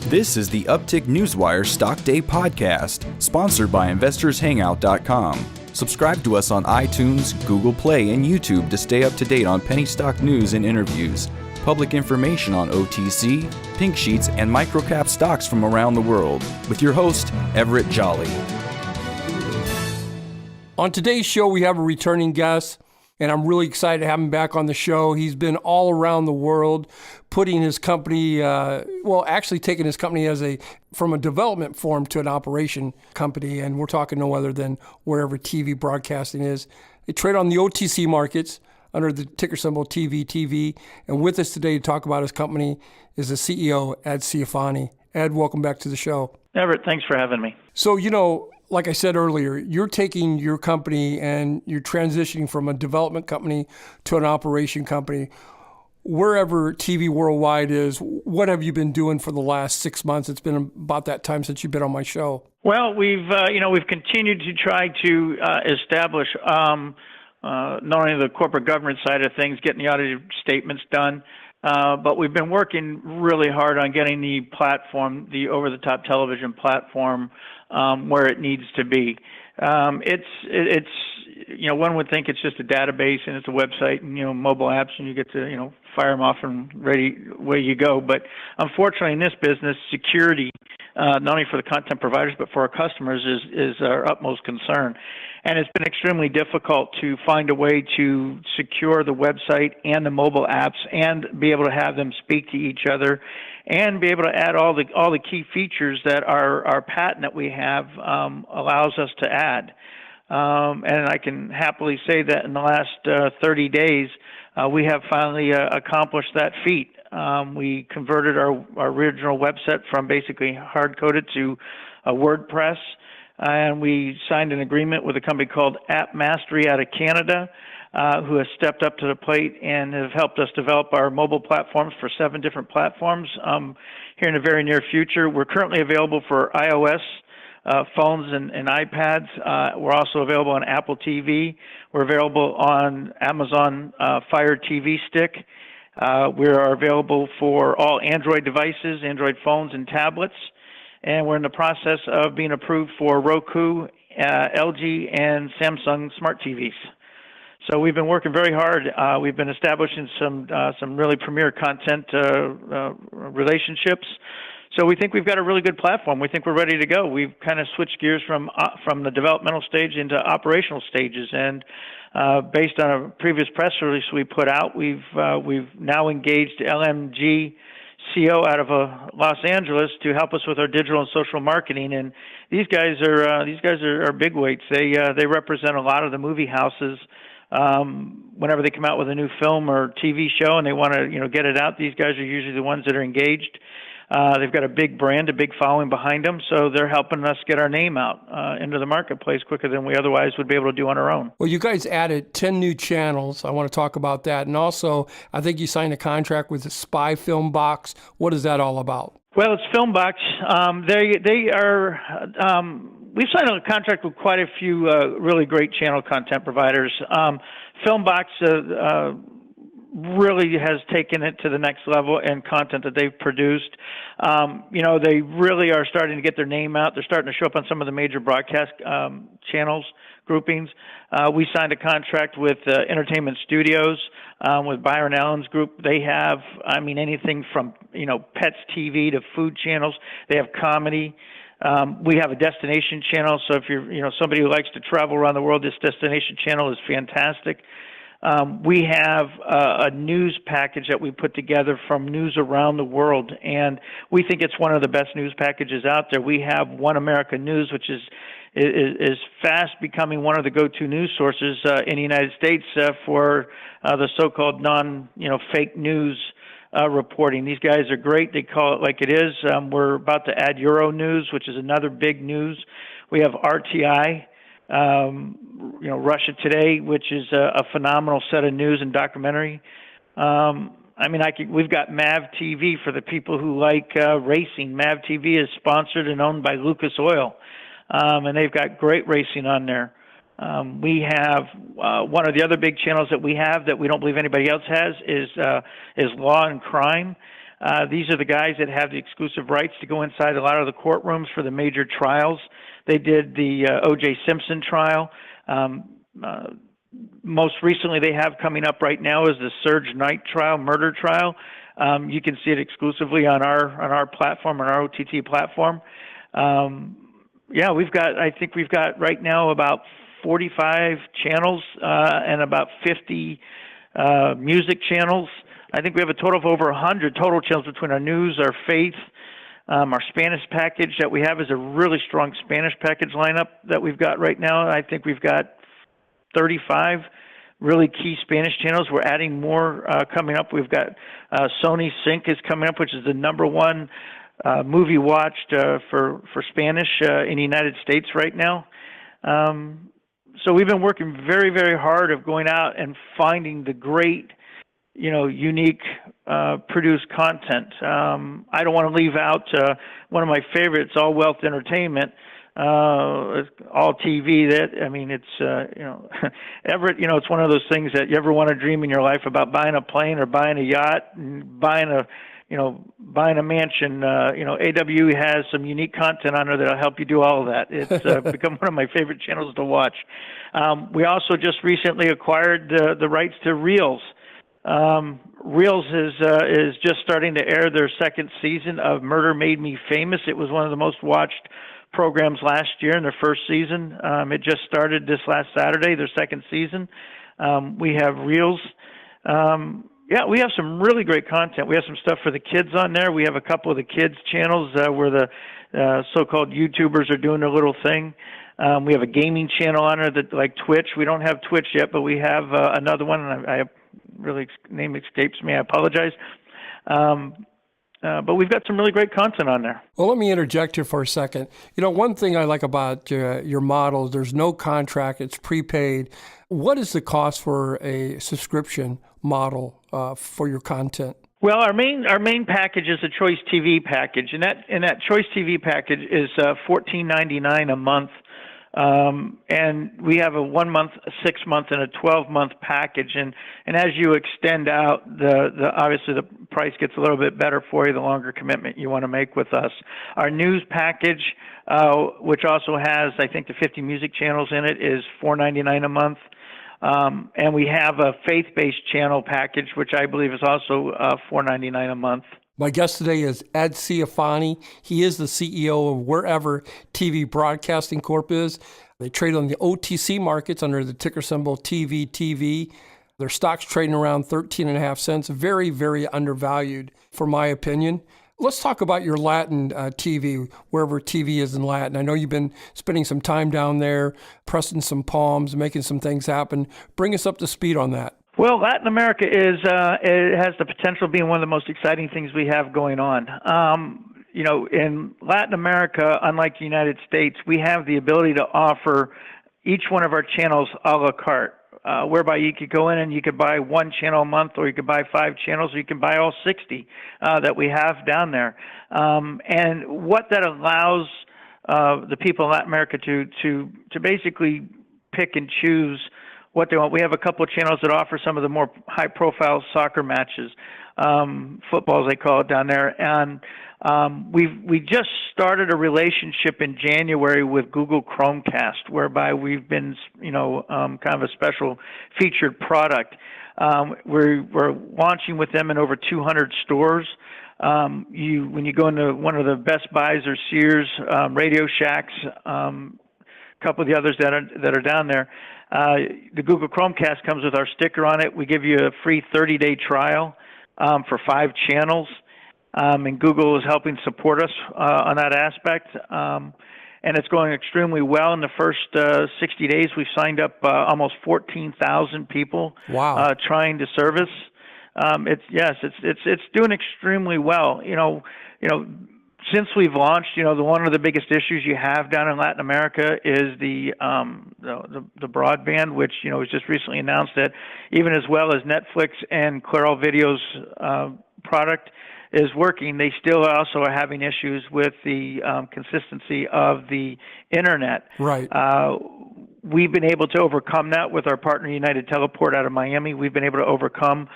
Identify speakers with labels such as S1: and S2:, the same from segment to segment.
S1: This is the Uptick Newswire Stock Day podcast, sponsored by InvestorsHangout.com. Subscribe to us on iTunes, Google Play, and YouTube to stay up to date on penny stock news and interviews, public information on OTC, pink sheets, and microcap stocks from around the world, with your host, Everett Jolly.
S2: On today's show, we have a returning guest, and I'm really excited to have him back on the show. He's been all around the world, putting his company, taking his company from a development form to an operation company, and we're talking no other than WhereverTV Broadcasting is. They trade on the OTC markets under the ticker symbol TVTV, and with us today to talk about his company is the CEO, Ed Ciofani. Ed, welcome back to the show.
S3: Everett, thanks for having me.
S2: So, like I said earlier, you're taking your company and you're transitioning from a development company to an operation company. WhereverTV Worldwide is, what have you been doing for the last 6 months? It's been about that time since you've been on my show.
S3: Well, we've continued to try to establish not only the corporate governance side of things, getting the audited statements done, but we've been working really hard on getting the platform, the over-the-top television platform, where it needs to be. It's one would think it's just a database and it's a website and mobile apps and you get to fire them off and ready away you go. But unfortunately, in this business, security, not only for the content providers but for our customers, is our utmost concern. And it's been extremely difficult to find a way to secure the website and the mobile apps and be able to have them speak to each other and be able to add all the key features that our patent that we have allows us to add. And I can happily say that in the last 30 days, we have finally accomplished that feat. We converted our original website from basically hard-coded to WordPress. And we signed an agreement with a company called App Mastery out of Canada, who has stepped up to the plate and have helped us develop our mobile platforms for 7 different platforms here in the very near future. We're currently available for iOS phones and iPads. We're also available on Apple TV. We're available on Amazon Fire TV Stick. We are available for all Android devices, Android phones and tablets. And we're in the process of being approved for Roku, LG, and Samsung smart TVs. So we've been working very hard. We've been establishing some really premier content relationships. So we think we've got a really good platform. We think we're ready to go. We've kind of switched gears from the developmental stage into operational stages. And based on a previous press release we put out, we've now engaged LMG CO out of Los Angeles to help us with our digital and social marketing, and these guys are big weights. They represent a lot of the movie houses. Whenever they come out with a new film or TV show and they want to get it out, these guys are usually the ones that are engaged. They've got a big brand, a big following behind them, so they're helping us get our name out into the marketplace quicker than we otherwise would be able to do on our own.
S2: Well, you guys added 10 new channels. I want to talk about that. And also, I think you signed a contract with the Spy Film Box. What is that all about?
S3: Well, it's Filmbox. They are. We've signed a contract with quite a few really great channel content providers. Filmbox really has taken it to the next level in content that they've produced. They really are starting to get their name out. They're starting to show up on some of the major broadcast channels, groupings. We signed a contract with Entertainment Studios, with Byron Allen's group. They have, anything from, pets TV to food channels. They have comedy. We have a destination channel. So if you're, somebody who likes to travel around the world, this destination channel is fantastic. We have a news package that we put together from news around the world, and we think it's one of the best news packages out there. We have One America News, which is fast becoming one of the go-to news sources in the United States for the so-called fake news reporting. These guys are great. They call it like it is. We're about to add Euro News, which is another big news. We have RTI. Russia Today, which is a phenomenal set of news and documentary. We've got MAV TV for the people who like racing. MAV TV is sponsored and owned by Lucas Oil, and they've got great racing on there. We have one of the other big channels that we have that we don't believe anybody else has is Law and Crime. These are the guys that have the exclusive rights to go inside a lot of the courtrooms for the major trials. They did the O.J. Simpson trial. Most recently they have coming up right now is the Surge Knight trial, murder trial. You can see it exclusively on our platform, on our OTT platform. I think we've got right now about 45 channels and about 50 music channels. I think we have a total of over 100 total channels between our news, our faith, our Spanish package that we have is a really strong Spanish package lineup that we've got right now. I think we've got 35 really key Spanish channels. We're adding more coming up. We've got Sony Sync is coming up, which is the number one movie watched for Spanish in the United States right now. So we've been working very, very hard of going out and finding the great, unique produced content. I don't want to leave out one of my favorites, All Wealth Entertainment. All TV. Everett. It's one of those things that you ever want to dream in your life about buying a plane or buying a yacht and buying a mansion. AW has some unique content on there that'll help you do all of that. It's become one of my favorite channels to watch. We also just recently acquired the rights to Reels. Reels is just starting to air their second season of Murder Made Me Famous. It was one of the most watched programs last year in their first season. It just started this last Saturday, their second season. We have Reels. We have some really great content. We have some stuff for the kids on there. We have a couple of the kids' channels where the so-called YouTubers are doing their little thing. We have a gaming channel on there that like Twitch. We don't have Twitch yet, but we have another one. And name escapes me. I apologize. But we've got some really great content on there.
S2: Well, let me interject here for a second. One thing I like about your model, there's no contract, it's prepaid. What is the cost for a subscription model for your content?
S3: Well, our main package is a Choice TV package, and that Choice TV package is $14.99 a month. And we have a 1 month, a 6 month, and a 12-month package. And as you extend out, obviously the price gets a little bit better for you the longer commitment you want to make with us. Our news package, which also has, I think, the 50 music channels in it, is $4.99 a month. And we have a faith-based channel package, which I believe is also $4.99 a month.
S2: My guest today is Ed Ciofani. He is the CEO of WhereverTV Broadcasting Corp. They trade on the OTC markets under the ticker symbol TVTV. Their stock's trading around 13.5 cents. Very, very undervalued, for my opinion. Let's talk about your Latin TV, Wherever TV is in Latin. I know you've been spending some time down there, pressing some palms, making some things happen. Bring us up to speed on that.
S3: Well, Latin America it has the potential of being one of the most exciting things we have going on. In Latin America, unlike the United States, we have the ability to offer each one of our channels a la carte, whereby you could go in and you could buy one channel a month, or you could buy 5 channels, or you can buy all 60 that we have down there. And what that allows the people in Latin America to basically pick and choose what they want. We have a couple of channels that offer some of the more high-profile soccer matches, football as they call it down there, and we just started a relationship in January with Google Chromecast, whereby we've been kind of a special featured product. We're launching with them in over 200 stores. When you go into one of the Best Buys or Sears, Radio Shacks, a couple of the others that are down there, the Google Chromecast comes with our sticker on it. We give you a free 30-day trial for 5 channels, and Google is helping support us on that aspect. And it's going extremely well. In the first 60 days, we've signed up almost 14,000 people.
S2: Wow.
S3: Trying to service. It's doing extremely well. Since we've launched, one of the biggest issues you have down in Latin America is the broadband, which was just recently announced that even as well as Netflix and Claro Video's product is working, they still also are having issues with the consistency of the internet.
S2: Right.
S3: We've been able to overcome that with our partner United Teleport out of Miami. We've been able to overcome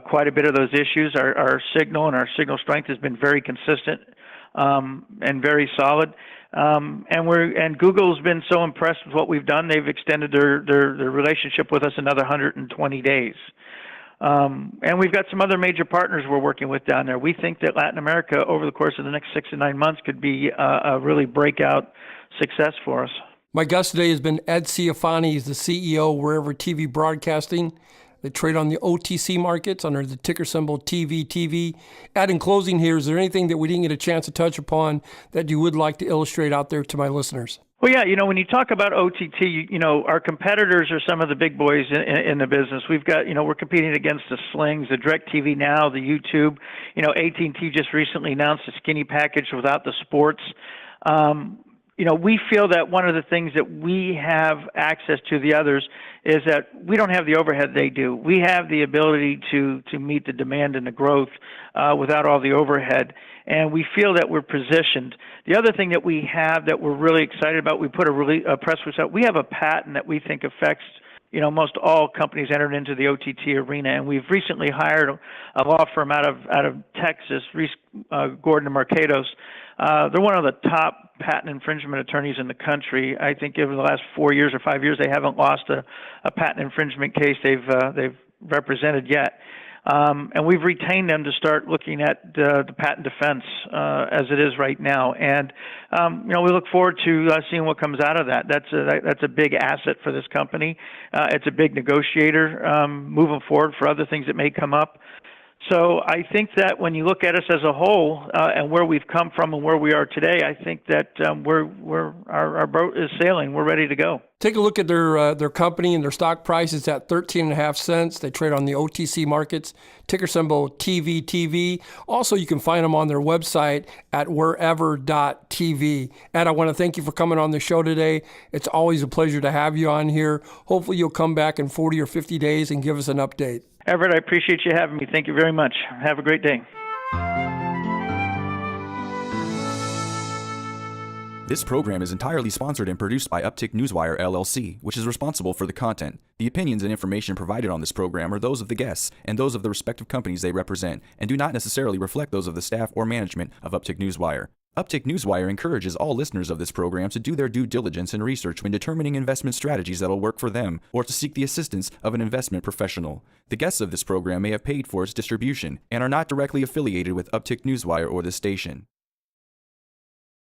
S3: quite a bit of those issues. Our signal and our signal strength has been very consistent and very solid. And Google's been so impressed with what we've done, they've extended their relationship with us another 120 days. And we've got some other major partners we're working with down there. We think that Latin America, over the course of the next 6 to 9 months, could be a really breakout success for us.
S2: My guest today has been Ed Ciofani. He's the CEO of WhereverTV Broadcasting. They trade on the OTC markets under the ticker symbol TVTV. Ed, in closing here, is there anything that we didn't get a chance to touch upon that you would like to illustrate out there to my listeners?
S3: Well, yeah, when you talk about OTT, our competitors are some of the big boys in the business. We've got, we're competing against the Slings, the DirecTV Now, the YouTube. AT&T just recently announced a skinny package without the sports. We feel that one of the things that we have access to the others is that we don't have the overhead they do. We have the ability to meet the demand and the growth without all the overhead, and we feel that we're positioned. The other thing that we have that we're really excited about, we put a press release out. We have a patent that we think affects most all companies entered into the OTT arena, and we've recently hired a law firm out of Texas, Reese Gordon and Marcados. They're one of the top patent infringement attorneys in the country. I think over the last 4 years or 5 years, they haven't lost a patent infringement case they've represented yet. And we've retained them to start looking at the patent defense as it is right now. And we look forward to seeing what comes out of that. That's a big asset for this company. It's a big negotiator moving forward for other things that may come up. So I think that when you look at us as a whole and where we've come from and where we are today, I think that our boat is sailing. We're ready to go.
S2: Take a look at their company and their stock price is at 13.5 cents. They trade on the OTC markets, ticker symbol TVTV. Also, you can find them on their website at wherever.tv. Ed, I want to thank you for coming on the show today. It's always a pleasure to have you on here. Hopefully, you'll come back in 40 or 50 days and give us an update.
S3: Everett, I appreciate you having me. Thank you very much. Have a great day.
S1: This program is entirely sponsored and produced by Uptick Newswire, LLC, which is responsible for the content. The opinions and information provided on this program are those of the guests and those of the respective companies they represent, and do not necessarily reflect those of the staff or management of Uptick Newswire. Uptick Newswire encourages all listeners of this program to do their due diligence and research when determining investment strategies that will work for them, or to seek the assistance of an investment professional. The guests of this program may have paid for its distribution and are not directly affiliated with Uptick Newswire or this station.